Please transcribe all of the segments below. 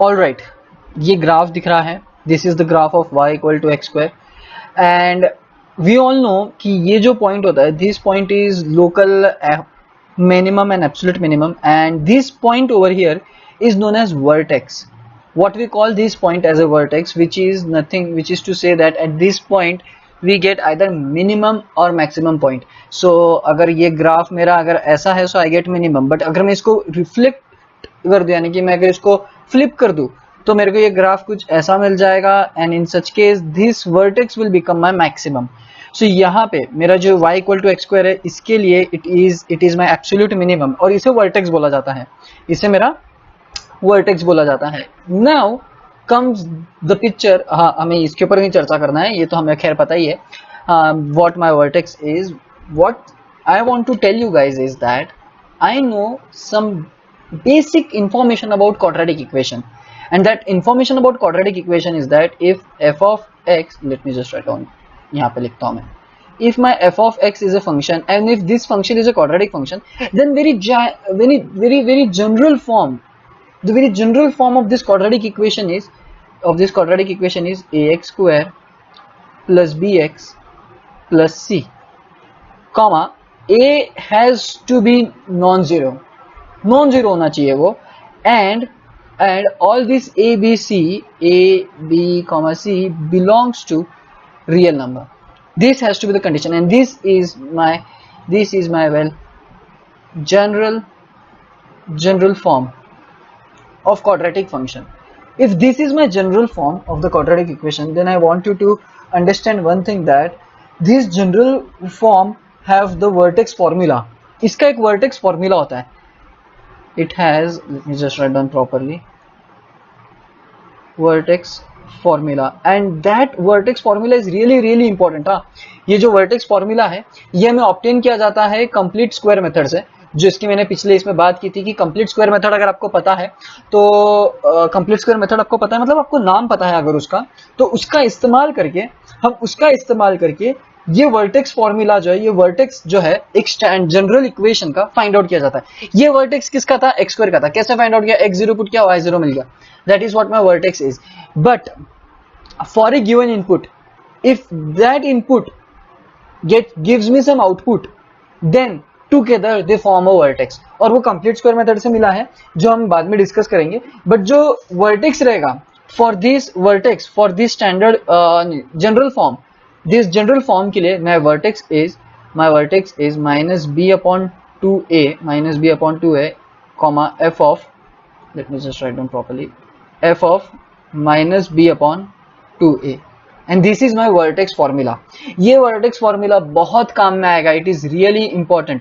All right, ये graph दिख रहा है, this is the graph of y equal to x square, and we all know कि ये जो पॉइंट होता है, this point is local minimum and absolute minimum, and this point over here is known as vertex. What we call this point as a vertex, which is nothing, which is to say that at this point we get either minimum or maximum point. So अगर ये graph मेरा अगर ऐसा है, so I get minimum, but अगर मैं इसको reflect कर दूं, यानी कि मैं अगर इसको फ्लिप कर दूं, तो मेरे को ये ग्राफ कुछ ऐसा मिल जाएगा, and in such case this vertex will become my maximum. So यहाँ पे मेरा जो y equal to x square है, इसके लिए it is my absolute minimum, और इसे वर्टेक्स बोला जाता है, इसे मेरा वर्टेक्स बोला जाता है. Now comes the picture. हाँ, हमें इसके ऊपर नहीं चर्चा करना है, ये तो हमें खैर पता ही है. What my vertex is, what I want to tell you guys is that I know some basic information about quadratic equation, and that information about quadratic equation is that if f of x, let me just write down, यहाँ पे लिखता हूँ मैं, if my f of x is a function and if this function is a quadratic function, then very general form, the very general form of this quadratic equation is ax square plus bx plus c, comma a has to be non-zero होना चाहिए वो, and all this a b comma c belongs to real number. This has to be the condition, and this is my well general form of quadratic function. If this is my general form of the quadratic equation, then I want you to understand one thing, that this general form have the vertex formula. इसका एक vertex formula होता है. It has, let me just write down properly, vertex formula, and that vertex formula is really important. हाँ, ये जो vertex formula है, ये हमें obtain किया जाता है complete square method से, जो इसकी मैंने पिछले इसमें बात की थी कि complete square method अगर आपको पता है, तो complete square method आपको पता है, मतलब आपको नाम पता है अगर उसका, तो उसका इस्तेमाल करके ये वर्टेक्स फॉर्मूला जो है, ये वर्टेक्स जो है एक जनरल इक्वेशन का फाइंड आउट किया जाता है. ये वर्टेक्स किसका था? एक्स स्क्वायर का था. कैसे फाइंड आउट किया? x0 पुट किया, y0 मिल गया. That is what my vertex is. But for a given input, if that input gives me some output, then together they form a vertex. और वो complete square method से मिला है, जो हम बाद में डिस्कस करेंगे. बट जो वर्टेक्स रहेगा for this vertex, for this standard general form, this general form के लिए my vertex is minus b upon 2a comma f of, let me just write down properly, f of minus b upon 2a, and this is my vertex formula. ये vertex formula बहुत काम में आएगा. it is really important.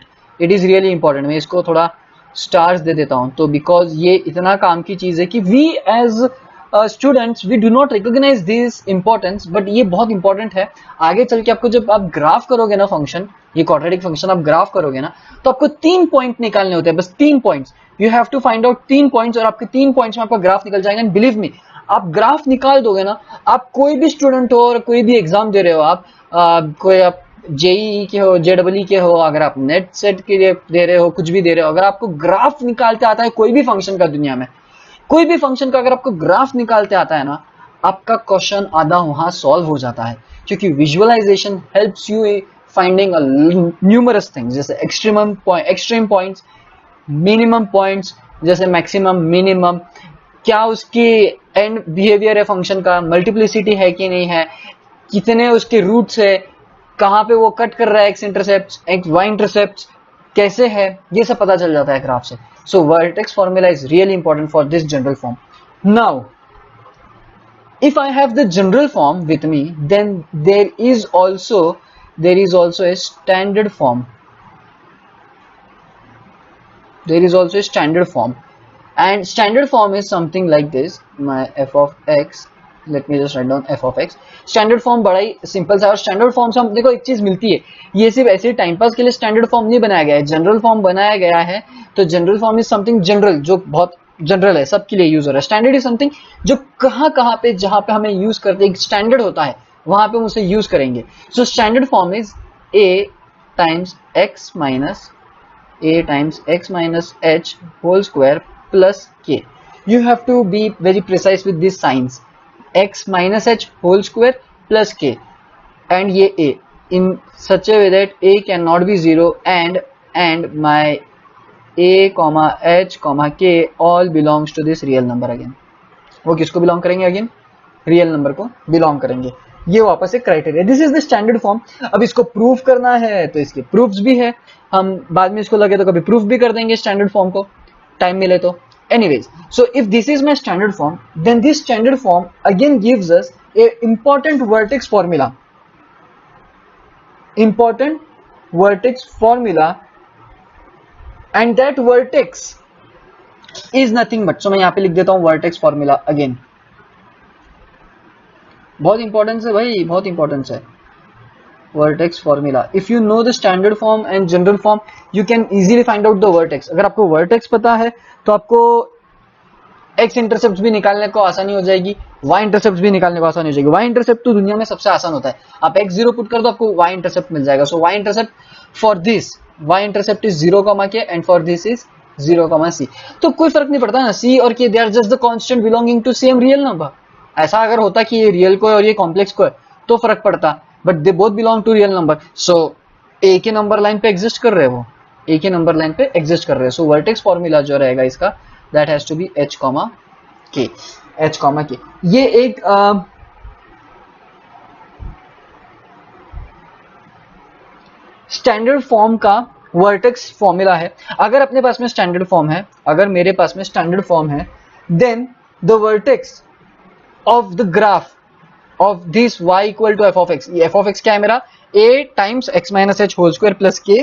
मैं इसको थोड़ा stars दे देता हूँ, तो because ये इतना काम की चीज है कि we as students we do not recognise this importance, but ये बहुत इंपॉर्टेंट है. आगे चल के आपको जब आप ग्राफ करोगे ना फंक्शन, ये क्वाड्रेटिक फंक्शन आप ग्राफ करोगे ना, तो आपको 3 पॉइंट निकालने होते हैं, बस 3 points. You have to find out 3 points, और आपके 3 पॉइंट्स में आपका ग्राफ निकल जाएगा. एंड बिलीव मी, आप ग्राफ निकाल दोगे ना, आप कोई भी स्टूडेंट हो और कोई भी एग्जाम दे रहे हो, आप कोई आप जेई के हो, जेडब्ल्यू के हो, अगर आप नेट सेट के लिए दे रहे हो, कुछ भी दे रहे हो, अगर आपको ग्राफ निकालते आता है कोई भी फंक्शन का, दुनिया में कोई भी फंक्शन का अगर आपको ग्राफ निकालते आता है ना, आपका क्वेश्चन आधा वहां सॉल्व हो जाता है. क्योंकि visualisation helps you finding numerous things, जैसे एक्सट्रीम पॉइंट्स, मिनिमम पॉइंट्स, जैसे मैक्सिमम, मिनिमम, क्या उसकी एंड बिहेवियर है फंक्शन का, मल्टीप्लिसिटी है कि नहीं है, कितने उसके रूट्स है, कहाँ पे वो कट कर रहा है, x intercept, x y intercept कैसे है, ये सब पता चल जाता है ग्राफ से. So vertex formula is really important for this general form. Now, if I have the general form with me, then there is also a standard form. And standard form is something like this. My f of x, let me just write down f of x. Standard form बड़ा ही simple सा, और standard form से हम देखो एक चीज मिलती है, ये सिर्फ ऐसे टाइम पास के लिए स्टैंडर्ड फॉर्म नहीं बनाया गया है, जनरल फॉर्म बनाया गया है. तो general form is something general, जो बहुत जनरल है, सबके लिए यूज हो रहा है. स्टैंडर्ड इज समथिंग जो कहाँ पे, जहां पे हमें यूज करते हैं, स्टैंडर्ड होता है, वहां पे हम उसे यूज करेंगे. So standard form is a times x minus h whole square plus k. you have to be very precise with these signs. X minus h whole square plus k, and ये a in such a way that a cannot be 0 and my a comma h comma k all belongs to this real number again. वो किसको belong करेंगे? Again real number को belong करेंगे. ये वापस एक criteria. This is the standard form. अब इसको प्रूफ करना है तो इसके प्रूफ्स भी है, हम बाद में इसको लगे तो कभी प्रूफ भी कर देंगे स्टैंडर्ड फॉर्म को, टाइम मिले तो. Anyways, so if this is my standard form, then this standard form again gives us a important vertex formula. Important vertex formula, and that vertex is nothing but, so मैं यहाँ पे लिख देता हूँ vertex formula again. बहुत importance है भाई, बहुत इंपॉर्टेंस है vertex formula. If you know the standard form and general form, you can easily find out the vertex. अगर आपको vertex पता है तो आपको x इंटरसेप्ट भी निकालने को आसानी हो जाएगी, y इंटरसेप्ट भी निकालने को आसानी हो जाएगी. y इंटरसेप्ट तो दुनिया में सबसे आसान होता है. आप x0 पुट कर दो आपको y इंटरसेप्ट मिल जाएगा. सो y intercept for this, y intercept is 0, k and for this is 0, c. तो कोई फर्क नहीं पड़ता ना, c और k they are just the constant belonging to same real number. ऐसा अगर होता कि ये रियल को है और ये कॉम्प्लेक्स को है तो फर्क पड़ता, but they both belong to real number. So a के नंबर लाइन पे एग्जिस्ट कर रहे हैं, वो ए के नंबर लाइन पे एग्जिस्ट कर रहे हैं. सो वर्टेक्स फॉर्मूला जो रहेगा इसका, that has to be h, k. h, k. ये एक स्टैंडर्ड फॉर्म का वर्टेक्स फॉर्मूला है. अगर अपने पास में स्टैंडर्ड फॉर्म है, अगर मेरे पास में स्टैंडर्ड फॉर्म है, then the vertex of the graph of this y equal to f of x. ये f of x क्या है मेरा? a times x minus h whole square plus k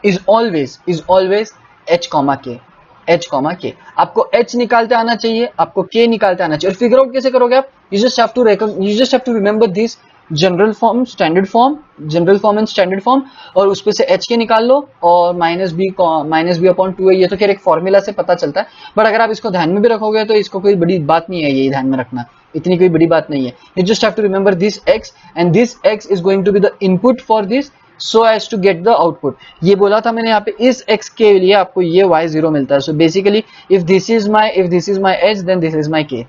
is always h, k. h, k. आपको h निकालते आना चाहिए, आपको k निकालते आना चाहिए. और फिगर आउट कैसे करोगे आप? You just have to remember this general form, standard form, general form and standard form, और उस पे से h के निकाल लो और माइनस बी अपॉन 2 है. ये तो खैर एक फॉर्मूला से पता चलता है, बट अगर आप इसको ध्यान में भी रखोगे तो इसको कोई बड़ी बात नहीं है, ये ध्यान में रखना, इतनी कोई बड़ी बात नहीं है. You just have to remember this x and this x is going to be the input for this so as to get the output. ये बोला था मैंने यहाँ पे, इस x के लिए आपको ये y0 मिलता है. So basically if this is my h then this is my k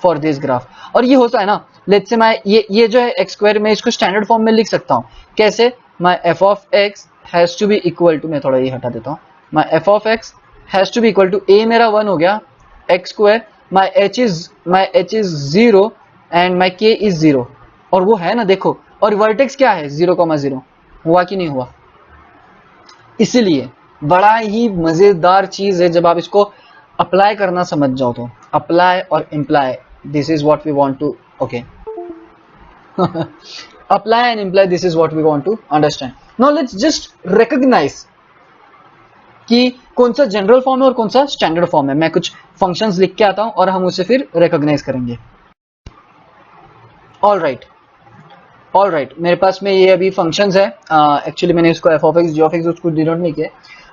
for this graph. और ये होता है ना, लेट्स से मैं ये जो है x स्क्वायर, मैं इसको स्टैंडर्ड फॉर्म में लिख सकता हूँ. कैसे? my f of x has to be equal to, मैं थोड़ा ये हटा देता हूँ, my f of x has to be equal to, a मेरा 1 हो गया, x square, my h is 0 and my k is 0. और वो है ना, देखो, और वर्टेक्स क्या है? 0,0. हुआ कि नहीं हुआ? इसीलिए बड़ा ही मजेदार चीज है जब आप इसको अप्लाई करना समझ जाओ तो. अप्लाई और imply, this is what we want to, okay. Apply and imply, this is what we want to understand. Now let's just recognise कि कौन सा जनरल फॉर्म है और कौन सा स्टैंडर्ड फॉर्म है. मैं कुछ फंक्शंस लिख के आता हूं और हम उसे फिर रिकॉग्नाइज करेंगे. ऑल राइट, मेरे पास में ये अभी फंक्शंस है. एक्चुअली मैंने इसको f of x, g of x उसको डिनोट नहीं किया.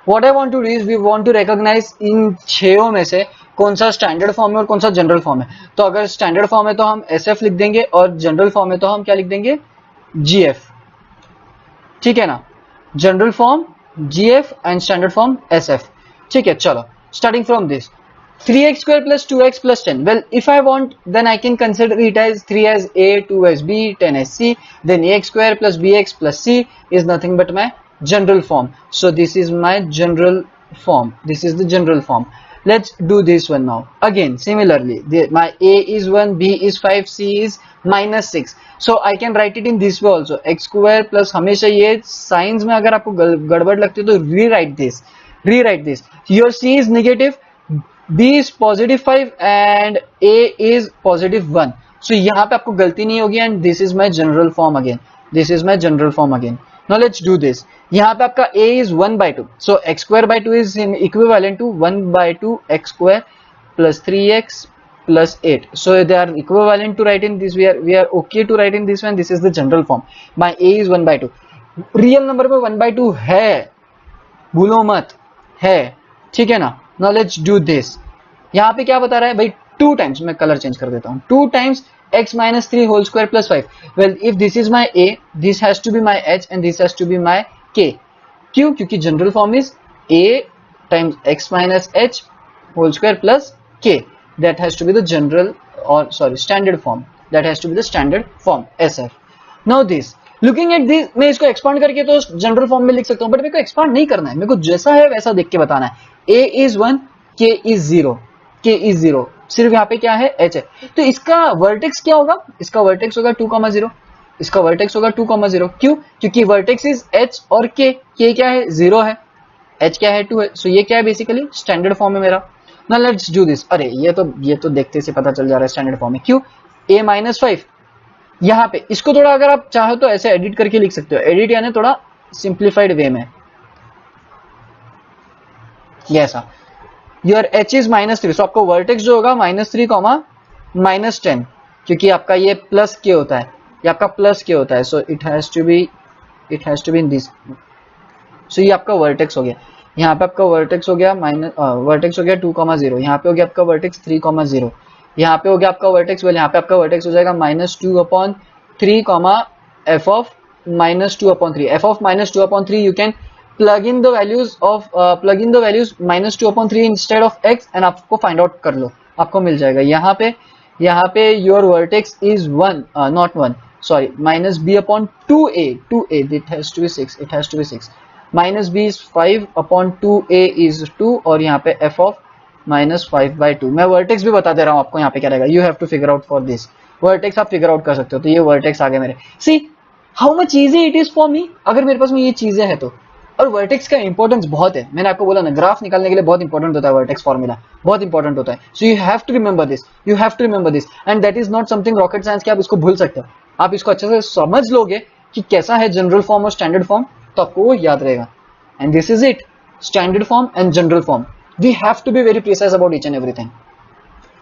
What I want to do is we want to recognize in 6 में से कौन सा स्टैंडर्ड फॉर्म है और कौन सा जनरल फॉर्म है. तो अगर स्टैंडर्ड फॉर्म है तो हम sf लिख देंगे और जनरल फॉर्म है तो हम क्या लिख देंगे? gf. ठीक है ना? General form gf and standard form sf. ठीक है, चलो starting from this. 3x square plus 2x plus 10. Well, if I want, then I can consider it as 3 as a, 2 as b, 10 as c. Then ax square plus bx plus c is nothing but my general form. So this is my general form. This is the general form. Let's do this one now. Again, similarly, my a is 1, b is 5, c is minus 6. So I can write it in this way also. X square plus, हमेशा ये science में अगर आपको गड़बड़ लगती है तो rewrite this. Your c is negative, b is positive 5 and a is positive 1. So यहाँ पे आपको गलती नहीं होगी. and this is my general form again. Now let's do this. यहाँ पे आपका a is 1/2. So x square by 2 is equivalent to 1/2 x square plus 3x plus 8. So they are equivalent to write in this. We are okay to write in this one. This is the general form. My a is 1/2. Real number में 1/2 है, भूलो मत, है. ठीक है ना? Now let's do this. यहाँ पे क्या बता रहा है भाई? 2 times, मैं कलर चेंज कर देता हूँ, 2 times x minus 3 whole square plus 5. Well, if this is my a, this has to be my h and this has to be my k. क्यों? क्योंकि general form is a times x minus h whole square plus k, that has to be the general or sorry standard form, that has to be the standard form SF. Now this looking at this, मैं इसको expand करके तो general form में लिख सकता हूं, but मेरे को expand नहीं करना है, मेरे को जैसा है वैसा देख के बताना है. A is 1, K is 0, K is 0, सिर्फ यहाँ पे क्या है H है. तो इसका वर्टेक्स क्या होगा, इसका वर्टेक्स होगा 2,0, इसका वर्टेक्स होगा 2,0. क्यों? क्योंकि वर्टेक्स इज H और K, K क्या है 0 है, H क्या है 2 है. सो ये क्या है बेसिकली स्टैंडर्ड फॉर्म है मेरा. Now let's do this. अरे ये तो देखते से पता चल जा रहा है स्टैंडर्ड फॉर्म है. क्यों? A-5 यहाँ पे, इसको थोड़ा अगर आप चाहो तो ऐसे एडिट करके लिख सकते हो. एडिट यानी थोड़ा सिंप्लीफाइड वे में, ये ऐसा. योर H इज -3, सो आपको वर्टेक्स जो होगा -3, -10, क्योंकि आपका ये प्लस के होता है, ये आपका प्लस के होता है. So it has to be in this. So ये आपका वर्टेक्स हो गया. यहाँ पे आपका वर्टेक्स हो गया वर्टेक्स हो गया 2,0, यहाँ पे हो गया आपका वर्टेक्स 3,0, यहाँ पे हो गया आपका वर्टेक्स, वेल यहाँ पे आपका वर्टेक्स हो जाएगा -2/3, f of -2/3. f of -2/3 you can plug in the values -2/3 instead of x and आपको फाइंड आउट कर लो, आपको मिल जाएगा. यहाँ पे your vertex is 1, not 1, sorry, -b/2a, 2a, it has to be 6, -b is 5/2a is 2, और यहाँ पे f of -5/2. मैं वर्टेक्स भी बता दे रहा हूँ आपको, यहाँ पे क्या रहेगा. You have to figure out for this. Vertex आप फिगर आउट कर सकते हो. तो ये वर्टेक्स आ गए मेरे. See how much easy it is for me अगर मेरे पास में ये चीजें है तो. और वर्टेक्स का इंपॉर्टेंस बहुत है, मैंने आपको बोला ना, ग्राफ निकालने के लिए बहुत इंपॉर्टेंट होता है वर्टेक्स फॉर्मूला, बहुत इंपॉर्टेंट होता है. So you have to remember this, and that is not something rocket science कि आप इसको भूल सकते हो. आप इसको अच्छे से समझ लोगे कि कैसा है जनरल फॉर्म और स्टैंडर्ड फॉर्म, तो आपको वो याद रहेगा. And this is it, standard form and general form. We have to be very precise about each and everything.